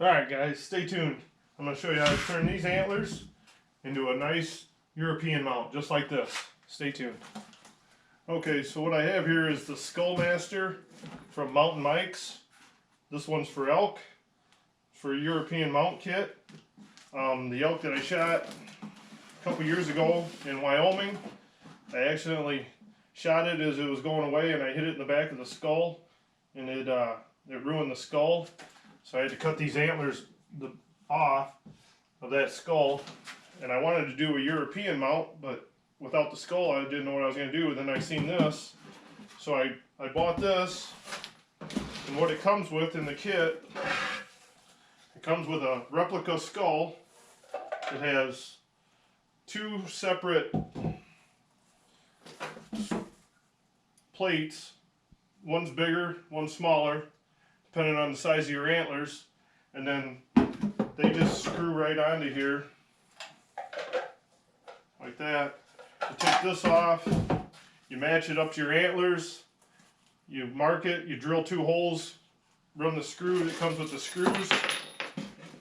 Alright guys, stay tuned. I'm going to show you how to turn these antlers into a nice European mount, just like this. Stay tuned. Okay, so what I have here is the Skullmaster from Mountain Mike's. This one's for elk, for a European mount kit. The elk that I shot a couple years ago in Wyoming, I accidentally shot it as it was going away and I hit it in the back of the skull, and it ruined the skull. So I had to cut these antlers off of that skull, and I wanted to do a European mount, but without the skull I didn't know what I was going to do. And then I seen this, so I bought this, and what it comes with in the kit, it comes with a replica skull. It has two separate plates, one's bigger, one's smaller, depending on the size of your antlers, and then they just screw right onto here like that. You take this off, you match it up to your antlers, you mark it, you drill 2 holes, run the screw that comes with the screws.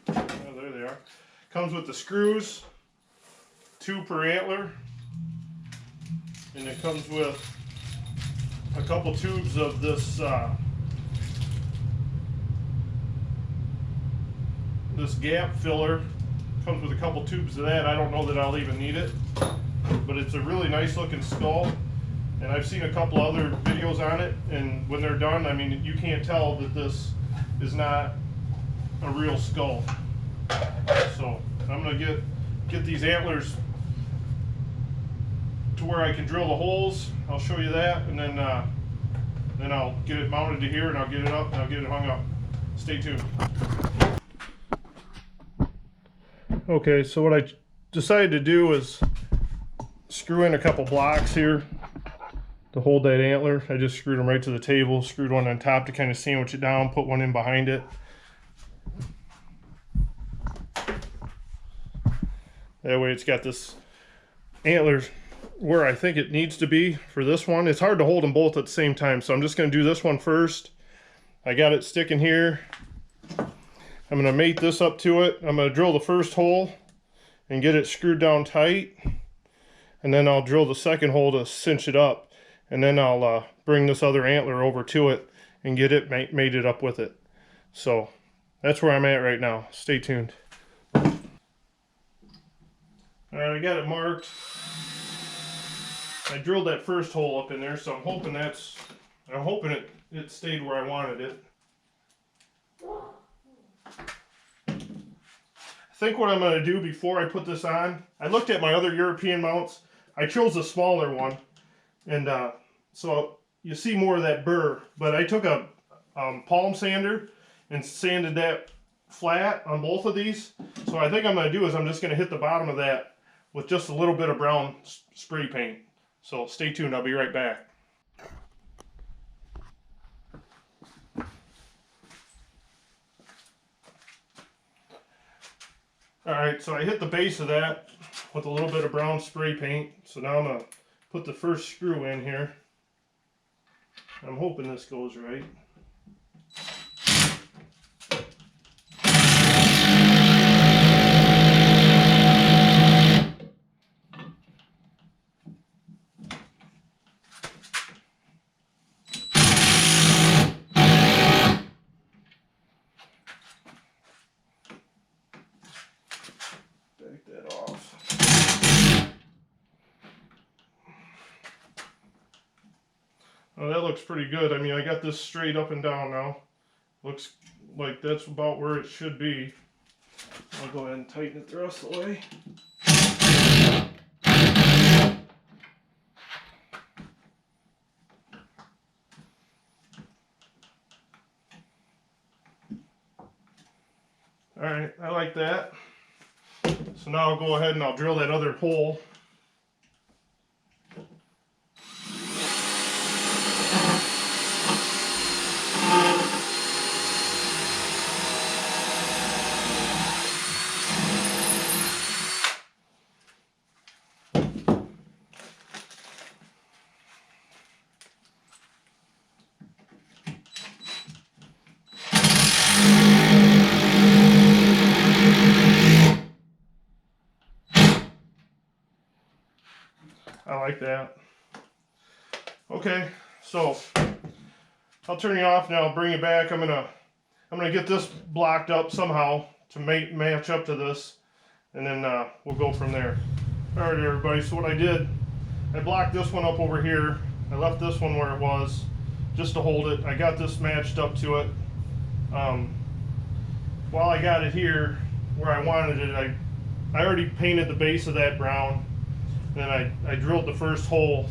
Oh, there they are. Comes with the screws, 2 per antler, and it comes with a couple tubes of this this gap filler. Comes with a couple tubes of that. I don't know that I'll even need it, but it's a really nice looking skull, and I've seen a couple other videos on it, and when they're done, I mean, you can't tell that this is not a real skull. So I'm gonna get these antlers to where I can drill the holes. I'll show you that, and then I'll get it mounted to here, and I'll get it up, and I'll get it hung up. Stay tuned. Okay, so what I decided to do is screw in a couple blocks here to hold that antler. I just screwed them right to the table, screwed one on top to kind of sandwich it down, put one in behind it. That way it's got this antlers where I think it needs to be for this one. It's hard to hold them both at the same time, so I'm just going to do this one first. I got it sticking here. I'm going to mate this up to it. I'm going to drill the first hole and get it screwed down tight, and then I'll drill the second hole to cinch it up, and then I'll bring this other antler over to it and get it mated up with it. So that's where I'm at right now. Stay tuned. Alright, I got it marked. I drilled that first hole up in there, so I'm hoping it stayed where I wanted it. I think what I'm going to do before I put this on, I looked at my other European mounts. I chose a smaller one, and so you see more of that burr, but I took a palm sander and sanded that flat on both of these. So I think I'm going to do is I'm just going to hit the bottom of that with just a little bit of brown spray paint. So stay tuned, I'll be right back. Alright, so I hit the base of that with a little bit of brown spray paint. So now I'm going to put the first screw in here. I'm hoping this goes right. Back that off. Oh, that looks pretty good. I mean, I got this straight up and down now. Looks like that's about where it should be. I'll go ahead and tighten it the rest of the way. Alright, I like that. So now I'll go ahead and I'll drill that other hole. I like that. Okay, so I'll turn you off now. I'll bring it back. I'm gonna get this blocked up somehow to match up to this, and then we'll go from there. All right, everybody. So what I did, I blocked this one up over here. I left this one where it was, just to hold it. I got this matched up to it. While I got it here where I wanted it, I already painted the base of that brown. Then I drilled the first hole.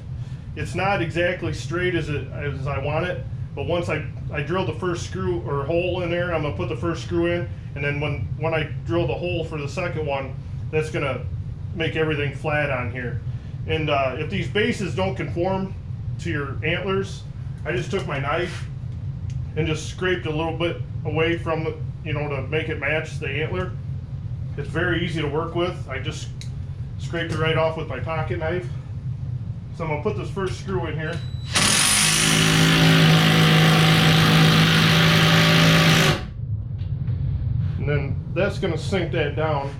It's not exactly straight as I want it, but once I drilled the first screw or hole in there, I'm gonna put the first screw in, and then when I drill the hole for the second one, that's gonna make everything flat on here. And if these bases don't conform to your antlers, I just took my knife and just scraped a little bit away from the, to make it match the antler. It's very easy to work with. I just scraped it right off with my pocket knife. So I'm gonna put this first screw in here. And then that's gonna sink that down.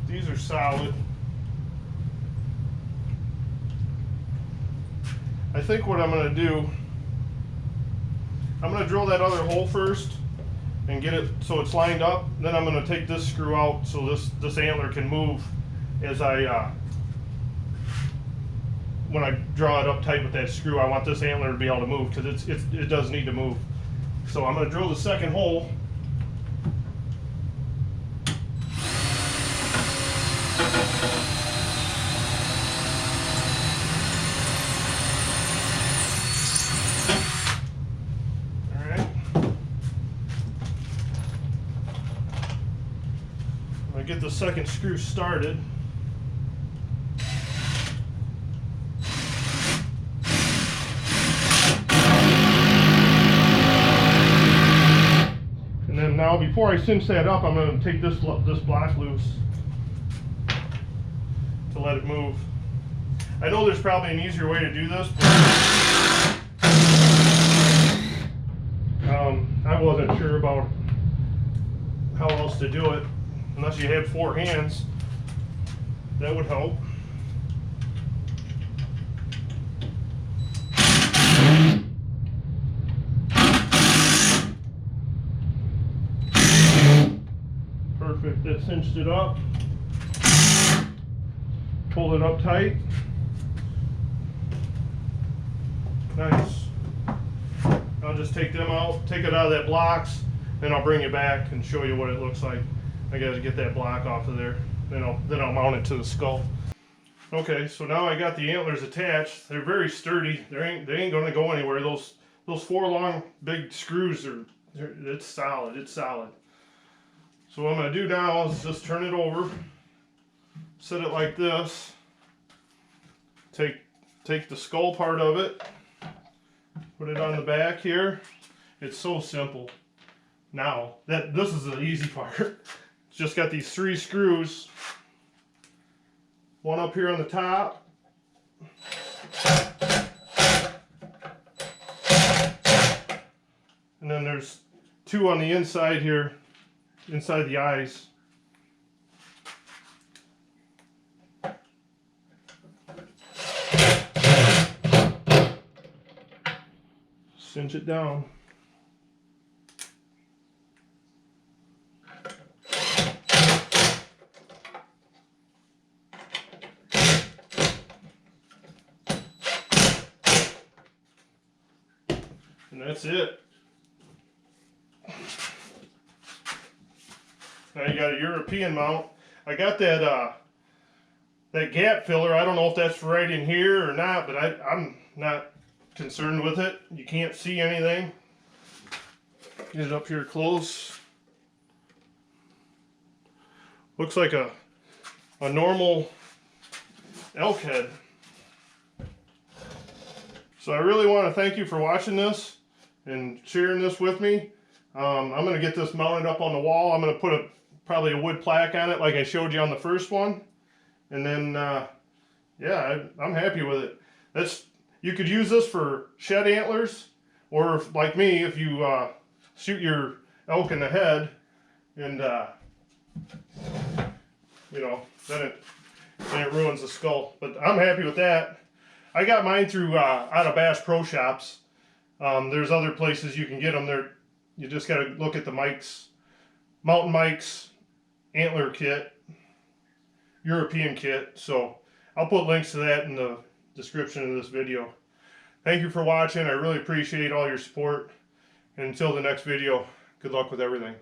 These are solid. I think what I'm gonna do, I'm gonna drill that other hole first and get it so it's lined up. Then I'm gonna take this screw out so this antler can move as when I draw it up tight with that screw. I want this antler to be able to move because it does need to move. So I'm gonna drill the second hole. Get the second screw started. And then now, before I cinch that up, I'm going to take this block loose to let it move. I know there's probably an easier way to do this, but I wasn't sure about how else to do it. Unless you have 4 hands, that would help. Perfect, that cinched it up. Pull it up tight. Nice. I'll just take them out, take it out of that blocks, then I'll bring it back and show you what it looks like. I gotta get that block off of there. Then I'll mount it to the skull. Okay, so now I got the antlers attached. They're very sturdy. They ain't gonna go anywhere. Those 4 long big screws it's solid. It's solid. So what I'm gonna do now is just turn it over, set it like this. Take the skull part of it, put it on the back here. It's so simple. Now this is the easy part. It's just got these 3 screws, one up here on the top, and then there's 2 on the inside here, inside the eyes. Cinch it down. And that's it. Now you got a European mount. I got that gap filler. I don't know if that's right in here or not, but I'm not concerned with it. You can't see anything. Get it up here close. Looks like a normal elk head. So I really want to thank you for watching this and sharing this with me. I'm going to get this mounted up on the wall. I'm going to put probably a wood plaque on it like I showed you on the first one. And then, yeah, I'm happy with it. You could use this for shed antlers, or if, like me, if you shoot your elk in the head and, then and it ruins the skull. But I'm happy with that. I got mine through out of Bass Pro Shops. There's other places you can get them. There, you just got to look at the mics, Mountain Mics, Antler Kit, European Kit. So I'll put links to that in the description of this video. Thank you for watching. I really appreciate all your support. And until the next video, good luck with everything.